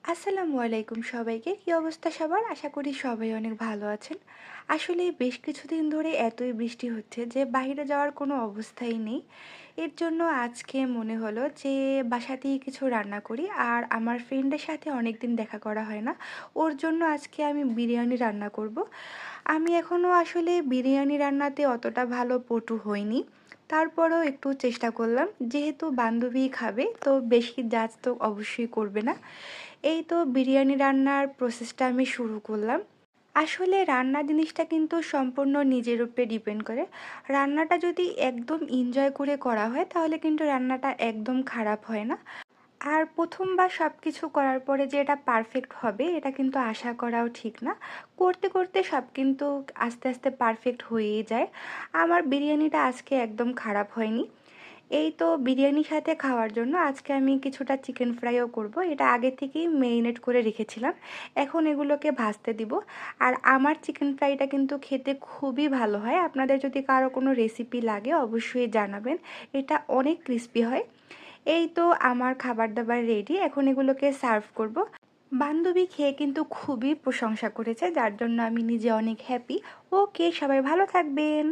আসসালামু আলাইকুম সবাইকে। কি অবস্থা সবার? আশা করি সবাই অনেক ভালো আছেন। আসলে বেশ কিছুদিন ধরে এতই বৃষ্টি হচ্ছে যে বাইরে যাওয়ার কোনো অবস্থাই নেই। এর জন্য আজকে মনে হলো যে বাসাতেই কিছু রান্না করি। আর আমার ফ্রেন্ডের সাথে অনেকদিন দেখা করা হয় না। ওর জন্য আজকে আমি বিরিয়ানি রান্না করব। আমি এখনও আসলে বিরিয়ানি রান্নাতে অতটা ভালো পটু হইনি। তারপরেও একটু চেষ্টা করলাম। যেহেতু বান্ধবী খাবে তো বেশি জাজ তো অবশ্যই করবে না। এই তো বিরিয়ানি রান্নার প্রসেসটা আমি শুরু করলাম। আসলে রান্না জিনিসটা কিন্তু সম্পূর্ণ নিজের উপরে ডিপেন্ড করে। রান্নাটা যদি একদম এনজয় করে করা হয় তাহলে কিন্তু রান্নাটা একদম খারাপ হয় না। আর প্রথমবার সব কিছু করার পরে যে এটা পারফেক্ট হবে এটা কিন্তু আশা করাও ঠিক না। করতে করতে সব কিন্তু আস্তে আস্তে পারফেক্ট হয়েই যায়। আমার বিরিয়ানিটা আজকে একদম খারাপ হয়নি। এই তো বিরিয়ানির সাথে খাওয়ার জন্য আজকে আমি কিছুটা চিকেন ফ্রাইও করব। এটা আগে থেকেই মেরিনেট করে রেখেছিলাম। এখন এগুলোকে ভাজতে দিব। আর আমার চিকেন ফ্রাইটা কিন্তু খেতে খুবই ভালো হয়। আপনাদের যদি কারো কোনো রেসিপি লাগে অবশ্যই জানাবেন। এটা অনেক ক্রিস্পি হয়। এই তো আমার খাবার দাবার রেডি। এখন এগুলোকে সার্ভ করব। বান্ধবী খেয়ে কিন্তু খুবই প্রশংসা করেছে, যার জন্য আমি নিজে অনেক হ্যাপি। ওকে, সবাই ভালো থাকবেন।